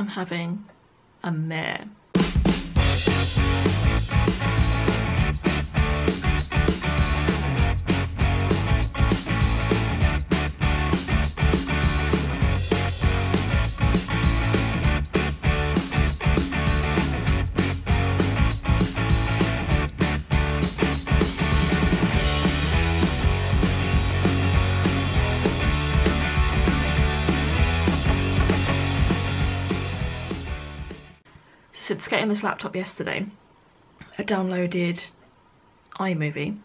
I'm having a mare. Since getting this laptop yesterday, I downloaded iMovie,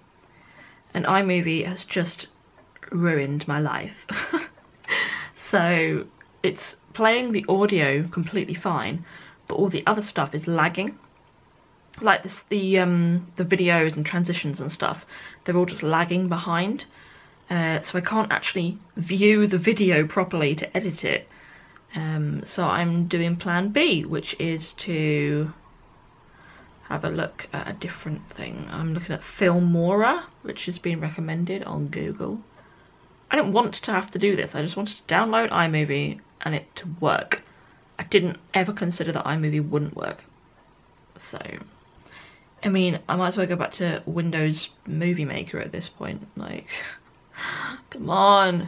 and iMovie has just ruined my life. So it's playing the audio completely fine, but all the other stuff is lagging. Like this, the videos and transitions and stuff, they're all just lagging behind. So I can't actually view the video properly to edit it. So I'm doing plan B, which is to have a look at a different thing. I'm looking at Filmora, which has been recommended on Google. I didn't want to have to do this, I just wanted to download iMovie and it to work. I didn't ever consider that iMovie wouldn't work. So, I mean, I might as well go back to Windows Movie Maker at this point. Like, come on.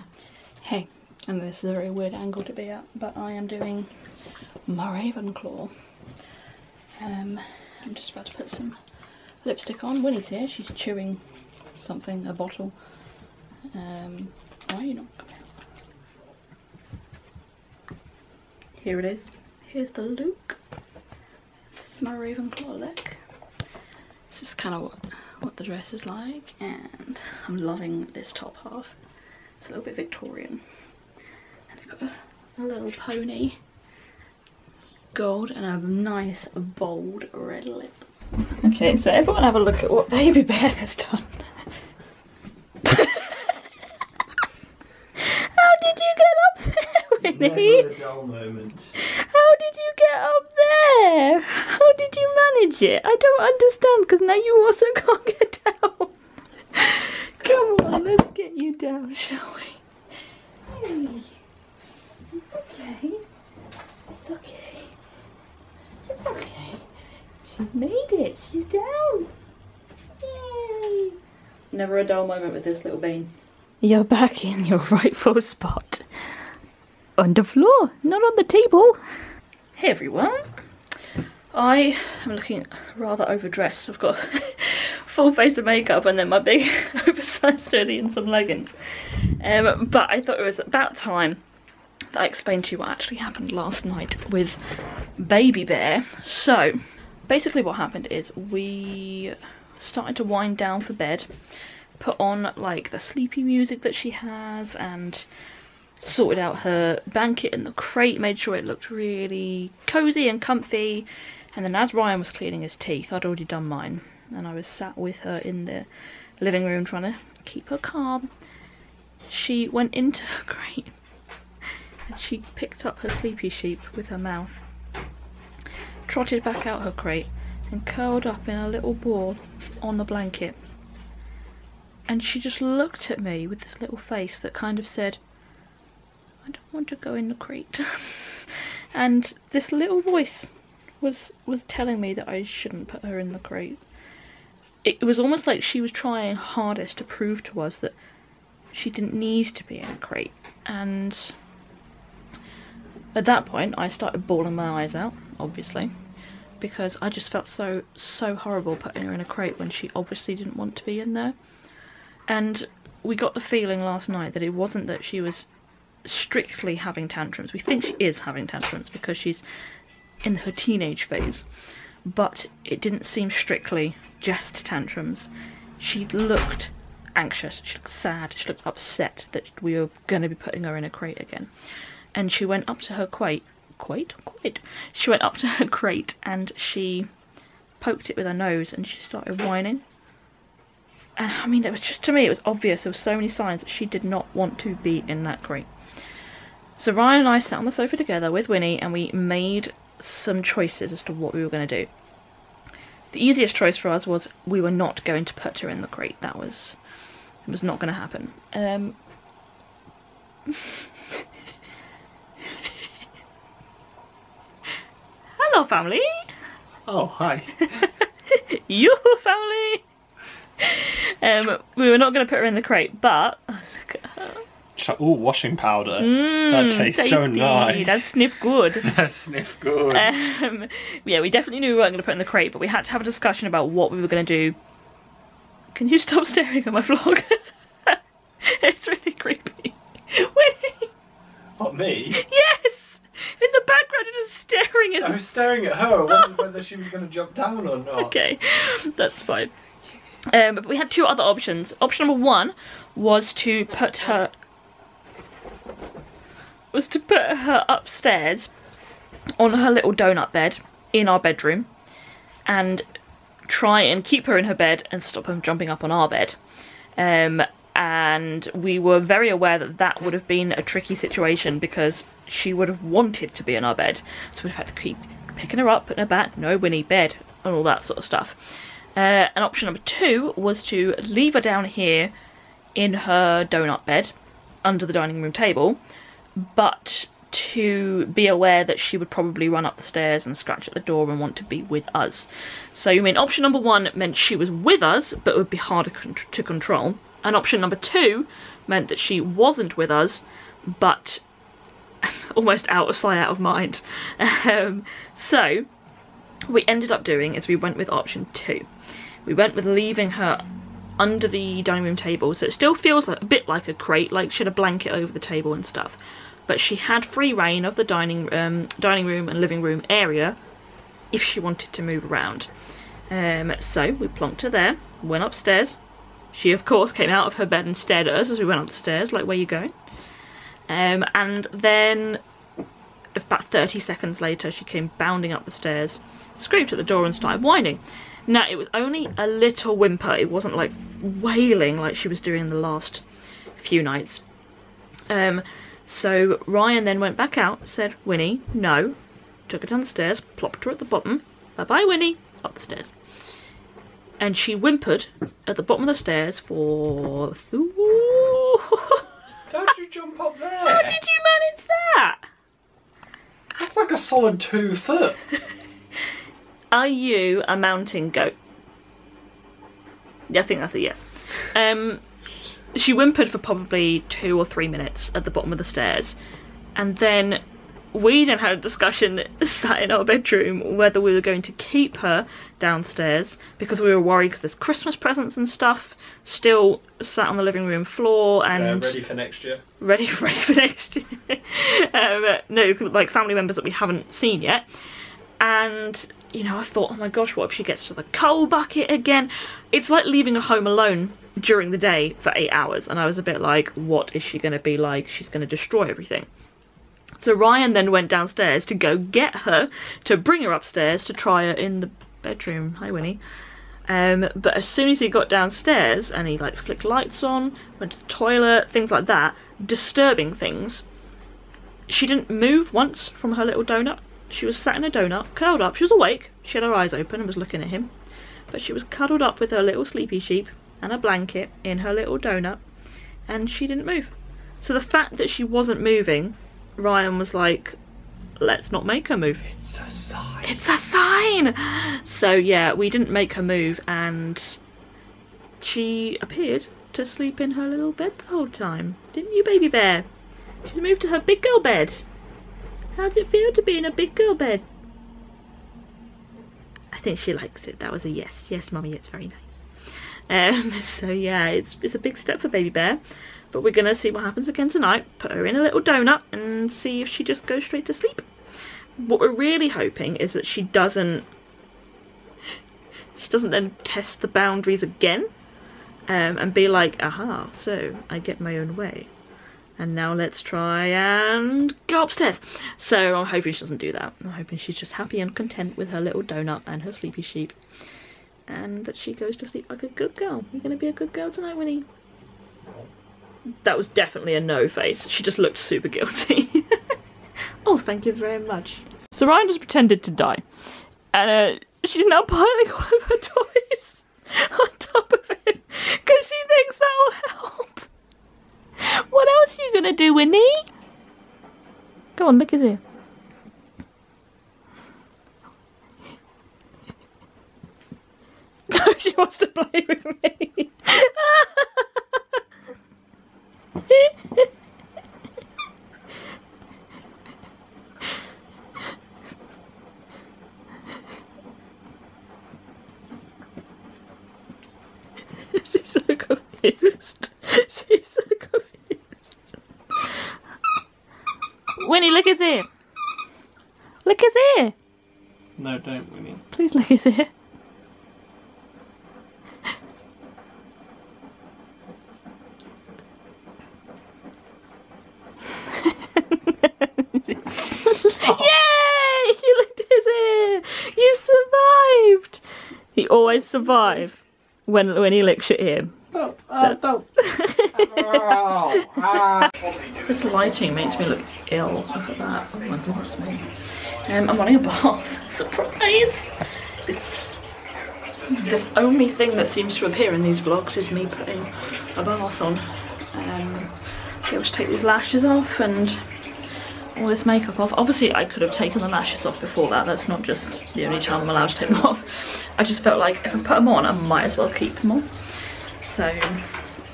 Hey. And this is a very weird angle to be at, but I am doing my Ravenclaw. I'm just about to put some lipstick on. Winnie's here, she's chewing something, a bottle. Why are you not coming out? Here it is. Here's the look. This is my Ravenclaw look. This is kind of what the dress is like, and I'm loving this top half. It's a little bit Victorian. Got a little pony, gold, and a nice bold red lip. Okay, so everyone have a look at what Baby Bear has done. How did you get up there, Winnie? Never a dull moment. How did you get up there? How did you manage it? I don't understand, because now you also can't get down. Come on, let's get you down, shall we? Hey. It's okay. It's okay. It's okay. She's made it. She's down. Yay. Never a dull moment with this little bean. You're back in your rightful spot. On the floor, not on the table. Hey everyone. I am looking rather overdressed. I've got full face of makeup and then my big oversized hoodie and some leggings. But I thought it was about time that I explained to you what actually happened last night with Baby Bear. So basically what happened is we started to wind down for bed, put on like the sleepy music that she has, and sorted out her blanket and the crate, made sure it looked really cozy and comfy. And then as Ryan was cleaning his teeth, I'd already done mine, and I was sat with her in the living room trying to keep her calm. She went into her crate and she picked up her sleepy sheep with her mouth, trotted back out her crate and curled up in a little ball on the blanket. And she just looked at me with this little face that kind of said, I don't want to go in the crate. And this little voice was telling me that I shouldn't put her in the crate. It was almost like she was trying hardest to prove to us that she didn't need to be in a crate. And at that point I started bawling my eyes out, obviously, because I just felt so horrible putting her in a crate when she obviously didn't want to be in there. And we got the feeling last night that it wasn't that she was strictly having tantrums. We think she is having tantrums because she's in her teenage phase, but it didn't seem strictly just tantrums. She looked anxious, she looked sad, she looked upset that we were going to be putting her in a crate again. And she went up to her she went up to her crate and she poked it with her nose and she started whining. And I mean, it was just, to me, it was obvious. There were so many signs that she did not want to be in that crate. So Ryan and I sat on the sofa together with Winnie and we made some choices as to what we were going to do. The easiest choice for us was we were not going to put her in the crate. It was not going to happen. Hello, family. Oh, hi. You family. We were not going to put her in the crate, but look at her. Ooh, washing powder. That tastes tasty. so nice. That sniff good. That sniff good. Yeah, we definitely knew we weren't going to put her in the crate, but we had to have a discussion about what we were going to do. Can you stop staring at my vlog? It's really creepy. Winnie! What, me? Yes! In the background, you're just staring at I was staring at her. I wondered whether she was going to jump down or not. Okay, that's fine. But we had two other options. Option number one was to put her upstairs on her little donut bed in our bedroom and try and keep her in her bed and stop her from jumping up on our bed. And we were very aware that that would have been a tricky situation because she would have wanted to be in our bed. So we've had to keep picking her up, putting her back, no Winnie, bed, and all that sort of stuff. And option number two was to leave her down here in her donut bed under the dining room table, but to be aware that she would probably run up the stairs and scratch at the door and want to be with us. So you mean option number one meant she was with us, but it would be harder to control. And option number two meant that she wasn't with us, but almost out of sight, out of mind. So what we ended up doing is we went with option two. We went with leaving her under the dining room table, so it still feels like a bit like a crate, like she had a blanket over the table and stuff. But she had free reign of the dining room and living room area if she wanted to move around. So we plonked her there, went upstairs. She of course came out of her bed and stared at us as we went up the stairs, like, where you going? And then about 30 seconds later she came bounding up the stairs, screamed at the door and started whining. Now it was only a little whimper, it wasn't like wailing like she was doing the last few nights. So Ryan then went back out, said, Winnie, no, took her down the stairs, plopped her at the bottom, bye-bye Winnie, up the stairs. And she whimpered at the bottom of the stairs for... Don't you jump up there? How did you manage that? That's like a solid 2 foot. Are you a mountain goat? Yeah, I think that's a yes. She whimpered for probably 2 or 3 minutes at the bottom of the stairs, and then we then had a discussion sat in our bedroom whether we were going to keep her downstairs because we were worried because there's Christmas presents and stuff still sat on the living room floor and ready for next year. Ready for next year. No, like family members that we haven't seen yet. And you know, I thought, oh my gosh, what if she gets to the coal bucket again? It's like leaving her home alone during the day for 8 hours, and I was a bit like, what is she going to be like? She's going to destroy everything. So Ryan then went downstairs to go get her, to bring her upstairs to try her in the bedroom. Hi Winnie. But as soon as he got downstairs and he like flicked lights on, went to the toilet, things like that, disturbing things, she didn't move once from her little donut. She was sat in a donut, curled up. She was awake, she had her eyes open and was looking at him, but she was cuddled up with her little sleepy sheep and a blanket in her little donut, and she didn't move. So the fact that she wasn't moving, Ryan was like, let's not make her move. It's a sign. It's a sign! So yeah, we didn't make her move, and she appeared to sleep in her little bed the whole time. Didn't you, baby bear? She's moved to her big girl bed. How does it feel to be in a big girl bed? I think she likes it. That was a yes. Yes, mummy, it's very nice. So yeah, it's a big step for baby bear. But we're gonna see what happens again tonight. Put her in a little donut and see if she just goes straight to sleep. What we're really hoping is that she doesn't then test the boundaries again and be like, aha, so I get my own way. And now let's try and go upstairs. So I'm hoping she doesn't do that. I'm hoping she's just happy and content with her little donut and her sleepy sheep. And that she goes to sleep like a good girl. You're gonna be a good girl tonight, Winnie? That was definitely a no face. She just looked super guilty. Oh, thank you very much. So Ryan just pretended to die. And she's now piling all of her toys on top of him because she thinks that will help. What else are you gonna do, Winnie? Go on, lick his ear. she wants to play with me. She's so confused. She's so confused. Winnie, lick his ear. Lick his ear. No, don't, Winnie. Please lick his ear. Yay! You licked his ear. You survived. He always survives when he licks your ear. Don't. Don't. Oh, This lighting makes me look ill. Look at that. Oh my goodness me. I'm wanting a bath. Surprise! It's the only thing that seems to appear in these vlogs is me putting a bath on. So I'll just take these lashes off and all this makeup off. Obviously I could have taken the lashes off before that. That's not just the only time I'm allowed to take them off. I just felt like if I put them on, I might as well keep them on. So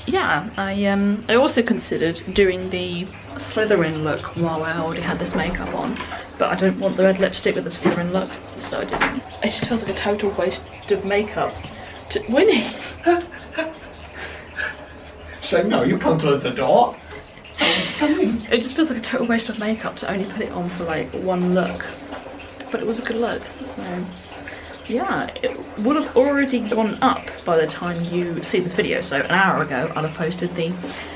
yeah, I also considered doing the Slytherin look while I already had this makeup on, but I don't want the red lipstick with the Slytherin look, so I didn't. It just feels like a total waste of makeup. Winnie! so no, you can't close the door. It just feels like a total waste of makeup to only put it on for like one look, but it was a good look, so yeah, it would have already gone up by the time you see this video, so an hour ago I'd have posted the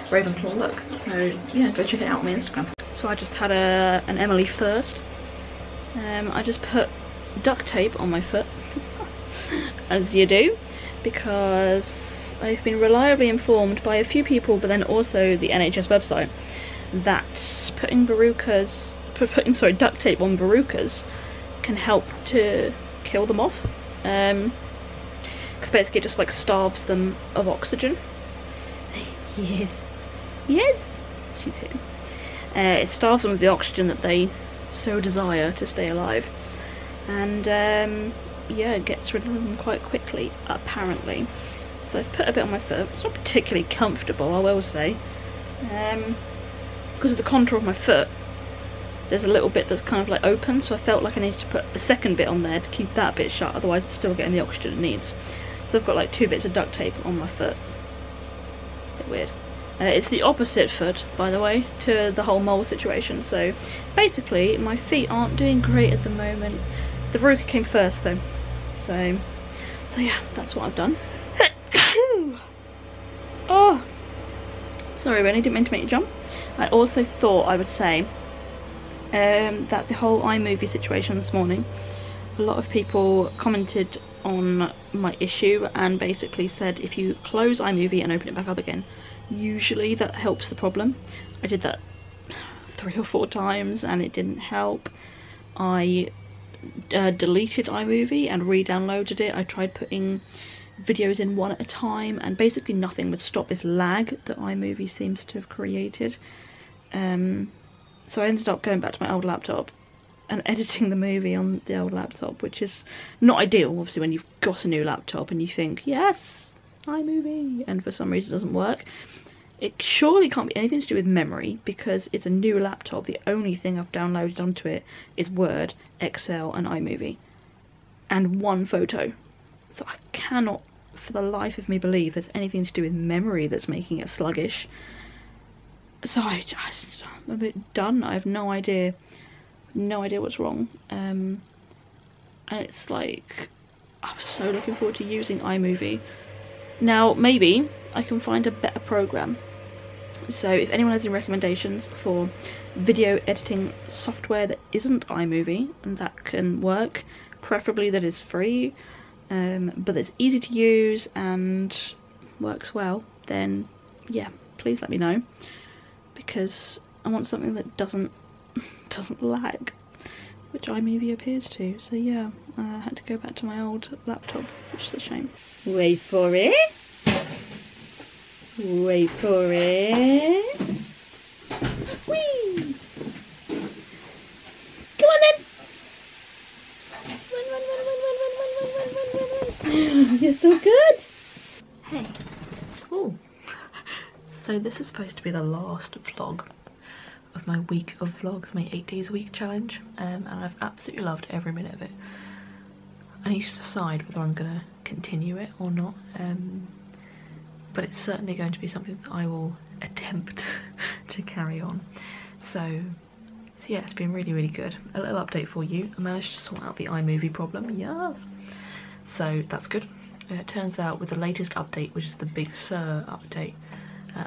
Ravenclaw look, so yeah, go check it out on my Instagram. So I just had an Emily first. I just put duct tape on my foot, as you do, because I've been reliably informed by a few people, but then also the NHS website, that putting duct tape on verrucas can help to kill them off, because basically it just like starves them of oxygen. Yes, yes, she's here. It starves them of the oxygen that they so desire to stay alive, and yeah, it gets rid of them quite quickly, apparently. So I've put a bit on my foot. It's not particularly comfortable, I will say, because of the contour of my foot. There's a little bit that's kind of like open, so I felt like I needed to put a second bit on there to keep that bit shut, otherwise it's still getting the oxygen it needs. So I've got like 2 bits of duct tape on my foot. A bit weird. It's the opposite foot, by the way, to the whole mole situation, so basically my feet aren't doing great at the moment. The verruca came first though, so yeah, that's what I've done. Oh, sorry Rennie, didn't mean to make you jump. I also thought I would say that the whole iMovie situation this morning, a lot of people commented on my issue and basically said if you close iMovie and open it back up again, usually that helps the problem. I did that 3 or 4 times and it didn't help. I deleted iMovie and re-downloaded it. I tried putting videos in one at a time and basically nothing would stop this lag that iMovie seems to have created. So I ended up going back to my old laptop and editing the movie on the old laptop, which is not ideal, obviously, when you've got a new laptop and you think, yes, iMovie, and for some reason it doesn't work. It surely can't be anything to do with memory, because it's a new laptop. The only thing I've downloaded onto it is Word, Excel and iMovie, and 1 photo. So I cannot for the life of me believe there's anything to do with memory that's making it sluggish. So I'm a bit done. I have no idea what's wrong. And it's like, I was so looking forward to using iMovie. Now maybe I can find a better program. So if anyone has any recommendations for video editing software that isn't iMovie and that can work, preferably that is free, but that's easy to use and works well, then yeah, please let me know, because I want something that doesn't lag, which iMovie appears to. So yeah, I had to go back to my old laptop, which is a shame. Wait for it. Wait for it. Whee! Come on then. Run, run, run, run, run, run, run, run, run, run, run. You're so good. Hey. Oh. So this is supposed to be the last vlog of my week of vlogs, my 8 days a week challenge, and I've absolutely loved every minute of it. I need to decide whether I'm going to continue it or not, but it's certainly going to be something that I will attempt to carry on. So yeah, it's been really, really good. A little update for you. I managed to sort out the iMovie problem, yes. So that's good. It turns out with the latest update, which is the Big Sur update,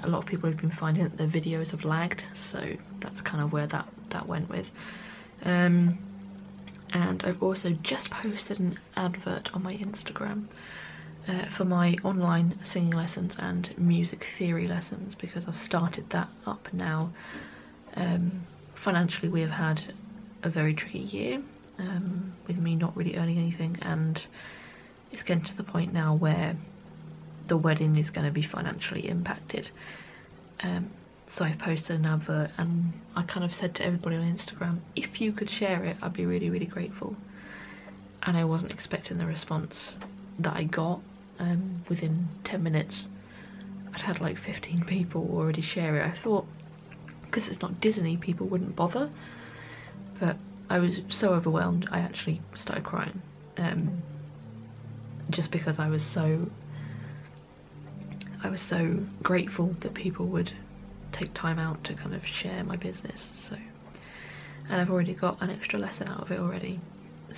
a lot of people have been finding that their videos have lagged, so that's kind of where that went with. And I've also just posted an advert on my Instagram for my online singing lessons and music theory lessons, because I've started that up now. Financially, we have had a very tricky year, with me not really earning anything, and it's getting to the point now where the wedding is going to be financially impacted. So I've posted an advert, and I kind of said to everybody on Instagram, if you could share it, I'd be really, really grateful. And I wasn't expecting the response that I got. Within 10 minutes I'd had like 15 people already share it. I thought, because it's not Disney, people wouldn't bother, but I was so overwhelmed I actually started crying, just because I was so grateful that people would take time out to kind of share my business. So, and I've already got an extra lesson out of it already,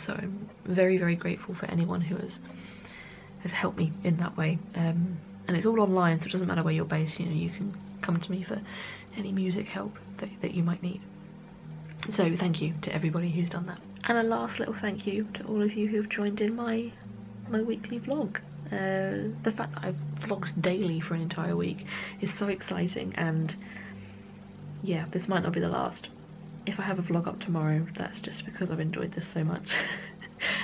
so I'm very, very grateful for anyone who has helped me in that way. And it's all online, so it doesn't matter where you're based, you know, you can come to me for any music help that you might need. So thank you to everybody who's done that. And a last little thank you to all of you who have joined in my weekly vlog. The fact that I've vlogged daily for an entire week is so exciting, and yeah, this might not be the last. If I have a vlog up tomorrow, that's just because I've enjoyed this so much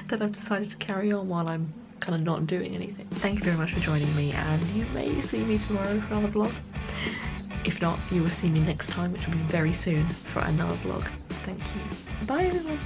that I've decided to carry on while I'm kind of not doing anything. Thank you very much for joining me, and you may see me tomorrow for another vlog. If not, you will see me next time, which will be very soon, for another vlog. Thank you. Bye everyone.